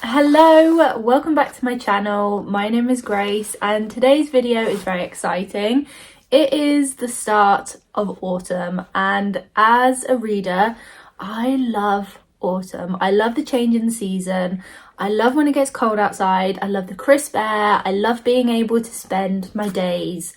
Hello, welcome back to my channel. My name is Grace and today's video is very exciting. It is the start of autumn, and as a reader, I love autumn. I love the change in the season. I love when it gets cold outside. I love the crisp air. I love being able to spend my days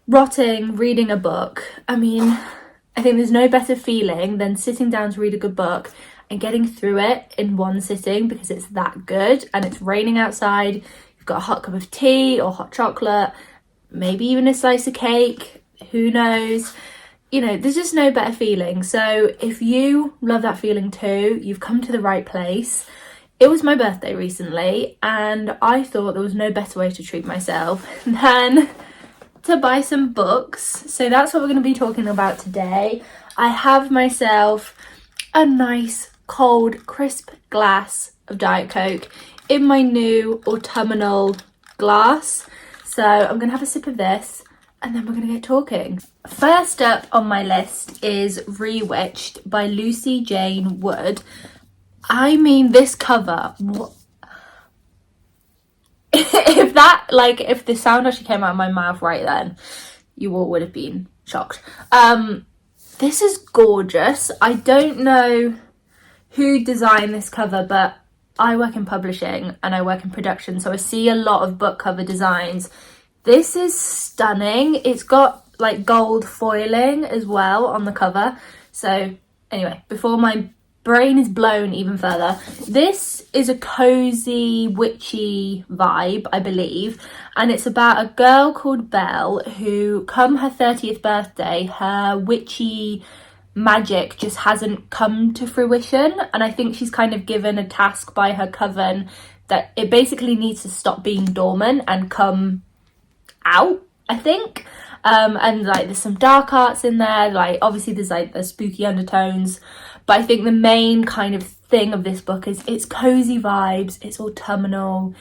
rotting, reading a book. I think there's no better feeling than sitting down to read a good book and getting through it in one sitting because it's that good and it's raining outside. You've got a hot cup of tea or hot chocolate, maybe even a slice of cake, who knows. You know, there's just no better feeling. So if you love that feeling too, you've come to the right place. It was my birthday recently and I thought there was no better way to treat myself than to buy some books. So that's what we're going to be talking about today. I have myself a nice cold crisp glass of Diet Coke in my new autumnal glass. So I'm going to have a sip of this and then we're going to get talking. First up on my list is Rewitched by Lucy Jane Wood. I mean, this cover, if the sound actually came out of my mouth right then, you all would have been shocked. This is gorgeous. I don't know who designed this cover, but I work in publishing and I work in production, so I see a lot of book cover designs. This is stunning. It's got like gold foiling as well on the cover. So anyway, before my brain is blown even further, this is a cozy witchy vibe, I believe, and it's about a girl called Belle who, come her 30th birthday, her witchy magic just hasn't come to fruition, and I think she's kind of given a task by her coven that it basically needs to stop being dormant and come out, I think. And like there's some dark arts in there, like obviously there's like the spooky undertones, but I think the main kind of thing of this book is it's cozy vibes, it's autumnal,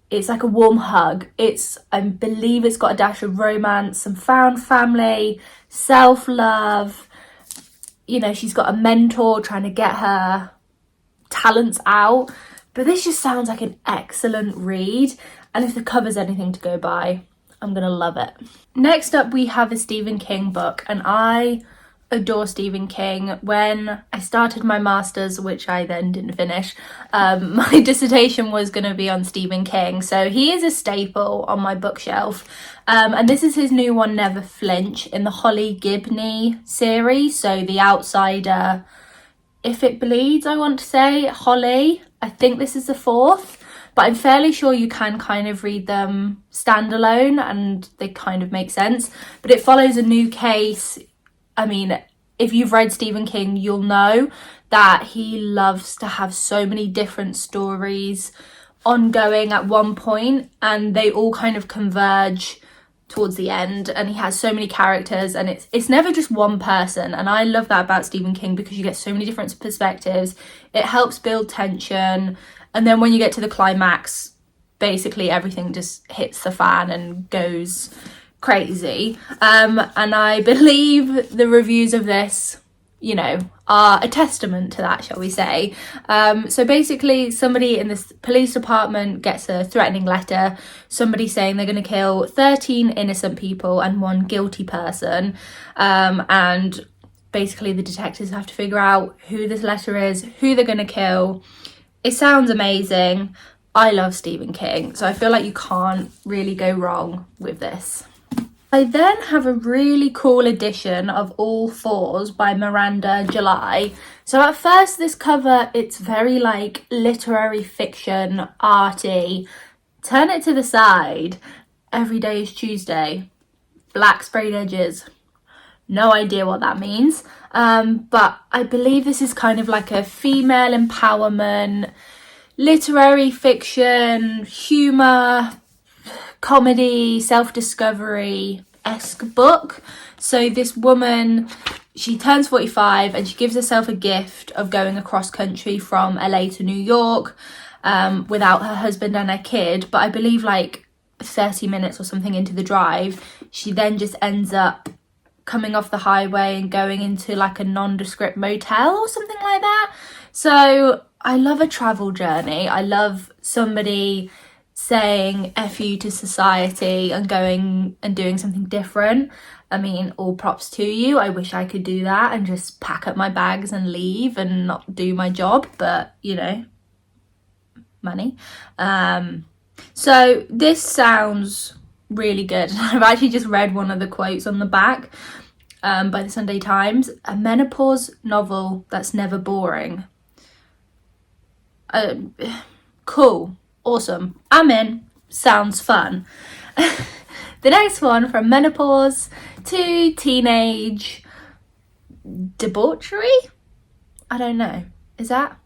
it's like a warm hug. I believe it's got a dash of romance, some found family, self-love. You know, she's got a mentor trying to get her talents out, but this just sounds like an excellent read, and if the cover's anything to go by, I'm gonna love it. Next up we have a Stephen King book, and I adore Stephen King. When I started my masters, which I then didn't finish, my dissertation was going to be on Stephen King, so he is a staple on my bookshelf, and this is his new one, Never Flinch, in the Holly Gibney series. So The Outsider, If It Bleeds, I want to say, Holly, I think this is the fourth, but I'm fairly sure you can kind of read them standalone and they kind of make sense, but it follows a new case. I mean, if you've read Stephen King, you'll know that he loves to have so many different stories ongoing at one point, and they all kind of converge towards the end, and he has so many characters, and it's never just one person, and I love that about Stephen King because you get so many different perspectives. It helps build tension, and then when you get to the climax, basically everything just hits the fan and goes crazy. And I believe the reviews of this, you know, are a testament to that, shall we say. So basically somebody in this police department gets a threatening letter, somebody saying they're going to kill 13 innocent people and one guilty person, and basically the detectives have to figure out who this letter is, who they're going to kill. It sounds amazing. I love Stephen King, so I feel like you can't really go wrong with this. I then have a really cool edition of All Fours by Miranda, July. So at first this cover, it's very like literary fiction, arty. Turn it to the side. Every day is Tuesday. Black sprayed edges. No idea what that means. But I believe this is kind of like a female empowerment, literary fiction, humour, comedy, self-discovery-esque book. So this woman, she turns 45 and she gives herself a gift of going across country from LA to New York without her husband and her kid. But I believe like 30 minutes or something into the drive, she then just ends up coming off the highway and going into like a nondescript motel or something like that. So I love a travel journey. I love somebody saying F you to society and going and doing something different. I mean, all props to you. I wish I could do that and just pack up my bags and leave and not do my job, but you know, money. So this sounds really good. I've actually just read one of the quotes on the back by the Sunday Times. A menopause novel that's never boring. Cool, awesome, I'm in. Sounds fun. The next one, from menopause to teenage debauchery. I don't know, is that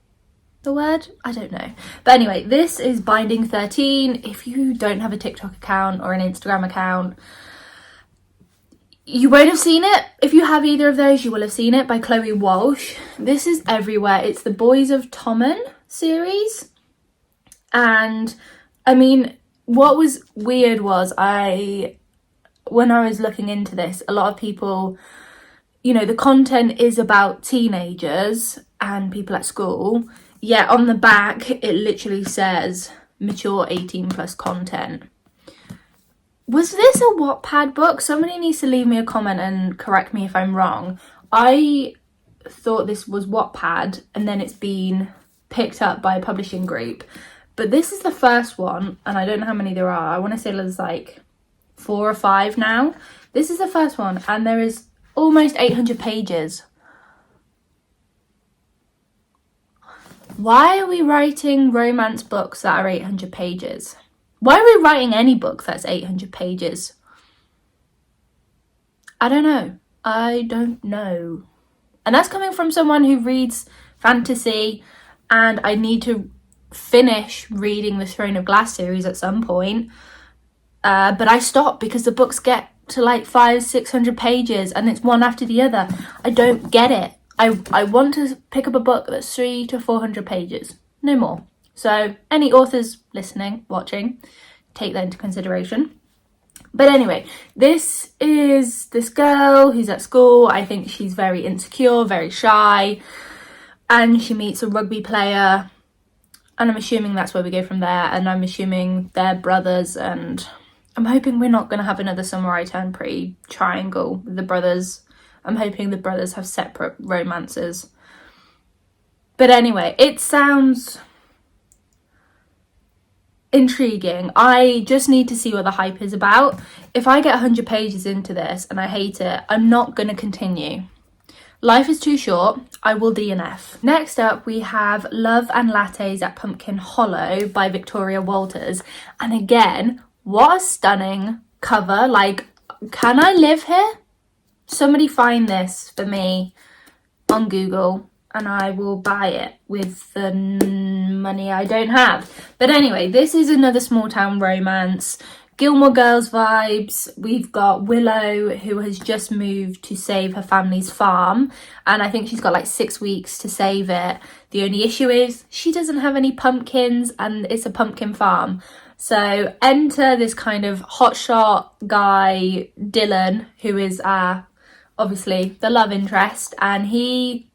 the word? I don't know. But anyway, this is Binding 13. If you don't have a TikTok account or an Instagram account, you won't have seen it. If you have either of those, you will have seen it, by Chloe Walsh. This is everywhere. It's the Boys of Tommen series. And I mean, what was weird was when I was looking into this, a lot of people, you know, the content is about teenagers and people at school. Yet on the back, it literally says mature 18 plus content. Was this a Wattpad book? Somebody needs to leave me a comment and correct me if I'm wrong. I thought this was Wattpad and then it's been picked up by a publishing group. But this is the first one, and I don't know how many there are. I want to say there's like 4 or 5 now. This is the first one, and there is almost 800 pages. Why are we writing romance books that are 800 pages? Why are we writing any book that's 800 pages? I don't know. And that's coming from someone who reads fantasy, and I need to finish reading the Throne of Glass series at some point. But I stopped because the books get to like 500-600 pages and it's one after the other. I don't get it. I want to pick up a book that's 300 to 400 pages, no more. So any authors listening, watching, take that into consideration. But anyway, this is this girl who's at school. I think she's very insecure, very shy, and she meets a rugby player, and I'm assuming that's where we go from there, and I'm assuming they're brothers, and I'm hoping we're not going to have another Summer I Turned Pretty triangle with the brothers. I'm hoping the brothers have separate romances. But anyway, it sounds intriguing. I just need to see what the hype is about. If I get 100 pages into this and I hate it, I'm not going to continue. Life is too short. I will DNF. Next up, we have Love and Lattes at Pumpkin Hollow by Victoria Walters. And again, what a stunning cover. Like, can I live here? Somebody find this for me on Google and I will buy it with the money I don't have. But anyway, this is another small town romance. Gilmore Girls vibes. We've got Willow, who has just moved to save her family's farm, and I think she's got like 6 weeks to save it. The only issue is she doesn't have any pumpkins and it's a pumpkin farm. So enter this kind of hotshot guy, Dylan, who is obviously the love interest, and he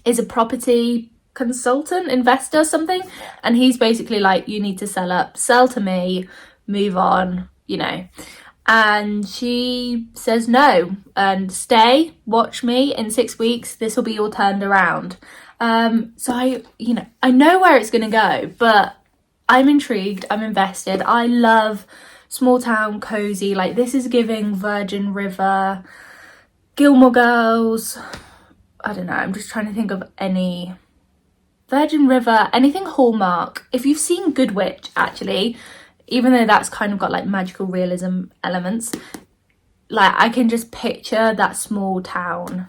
is a property consultant, investor, something, and he's basically like, you need to sell to me, move on, you know. And she says no, and stay, watch me, in 6 weeks this will be all turned around. So I know where it's gonna go, but I'm intrigued, I'm invested. I love small town cozy, like this is giving Virgin River, Gilmore Girls, I don't know, I'm just trying to think of any Virgin River, anything Hallmark. If you've seen Good Witch, actually, even though that's kind of got like magical realism elements, like I can just picture that small town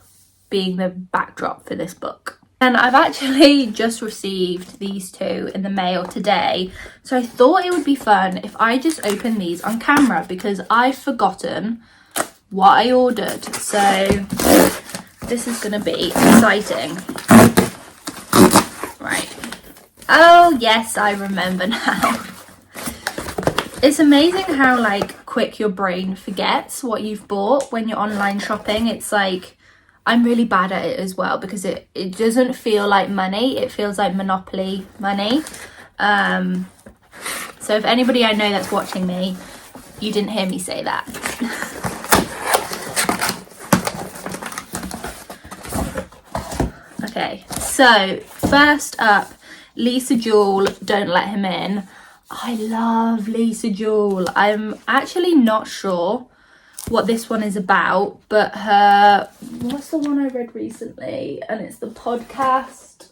being the backdrop for this book. And I've actually just received these two in the mail today, so I thought it would be fun if I just open these on camera because I've forgotten what I ordered. So this is gonna be exciting. Right. Oh yes, I remember now. It's amazing how like quick your brain forgets what you've bought when you're online shopping. It's like, I'm really bad at it as well because it doesn't feel like money. It feels like Monopoly money. So if anybody I know that's watching me, you didn't hear me say that. Okay, so first up, Lisa Jewell, Don't Let Him In. I love Lisa Jewell. I'm actually not sure what this one is about, but her, what's the one I read recently? And it's the podcast.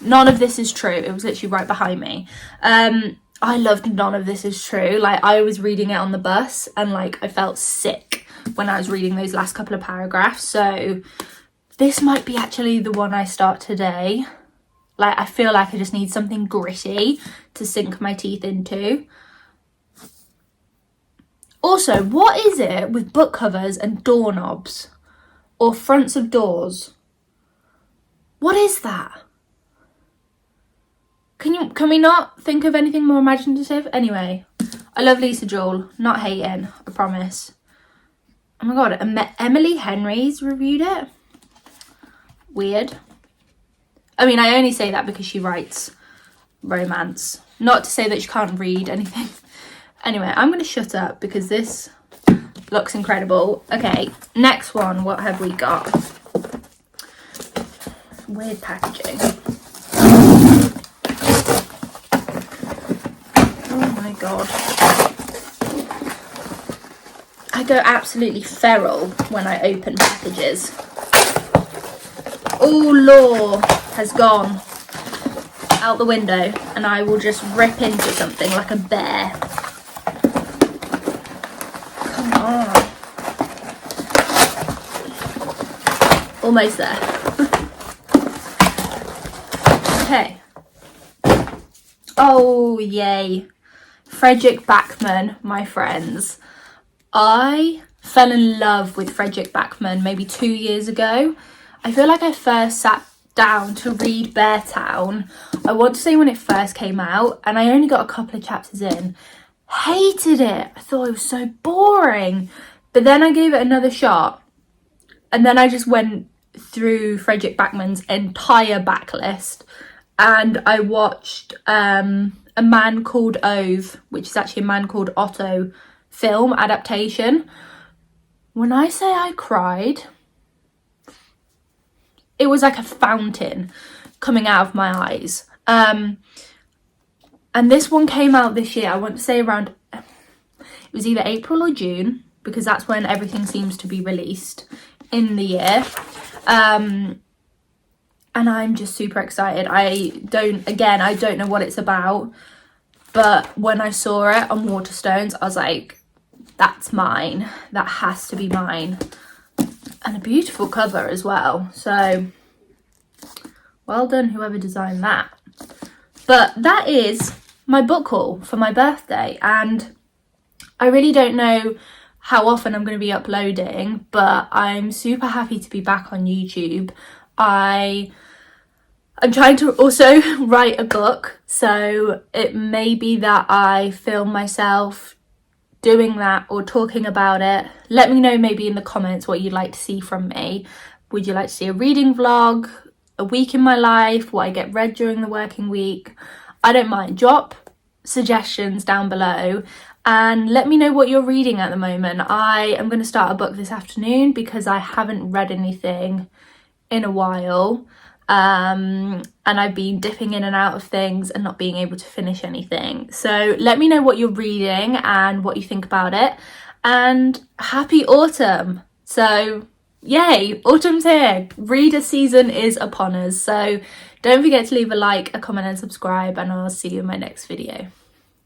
None of This Is True. It was literally right behind me. I loved None of This Is True. Like, I was reading it on the bus and like I felt sick when I was reading those last couple of paragraphs. So this might be actually the one I start today. Like, I feel like I just need something gritty to sink my teeth into. Also, what is it with book covers and doorknobs or fronts of doors? What is that? Can we not think of anything more imaginative? Anyway, I love Lisa Jewell. Not hating, I promise. Oh my god, Emily Henry's reviewed it. Weird. I mean, I only say that because she writes romance. Not to say that she can't read anything. Anyway, I'm going to shut up because this looks incredible. Okay, next one. What have we got? Weird packaging. Oh my god. I go absolutely feral when I open packages. All law has gone out the window and I will just rip into something like a bear. Come on. Almost there. Okay. Oh, yay. Fredrik Backman, my friends. I fell in love with Fredrik Backman maybe 2 years ago. I feel like I first sat down to read Beartown, I want to say when it first came out, and I only got a couple of chapters in. Hated it. I thought it was so boring. But then I gave it another shot, and then I just went through Fredrik Backman's entire backlist, and I watched A Man Called Ove, which is actually A Man Called Otto film adaptation. When I say I cried, it was like a fountain coming out of my eyes. And this one came out this year, I want to say around, it was either April or June, because that's when everything seems to be released in the year. And I'm just super excited. I don't know what it's about, but when I saw it on Waterstones, I was like, that's mine. That has to be mine. And a beautiful cover as well. So, well done whoever designed that. But that is my book haul for my birthday. And I really don't know how often I'm going to be uploading, but I'm super happy to be back on YouTube. I'm trying to also write a book, so it may be that I film myself doing that or talking about it. Let me know maybe in the comments what you'd like to see from me. Would you like to see a reading vlog, a week in my life, what I get read during the working week? I don't mind. Drop suggestions down below and let me know what you're reading at the moment. I am going to start a book this afternoon because I haven't read anything in a while. And I've been dipping in and out of things and not being able to finish anything. So let me know what you're reading and what you think about it. And happy autumn. So yay, autumn's here. Reader season is upon us. So don't forget to leave a like, a comment and subscribe, and I'll see you in my next video.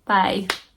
Bye.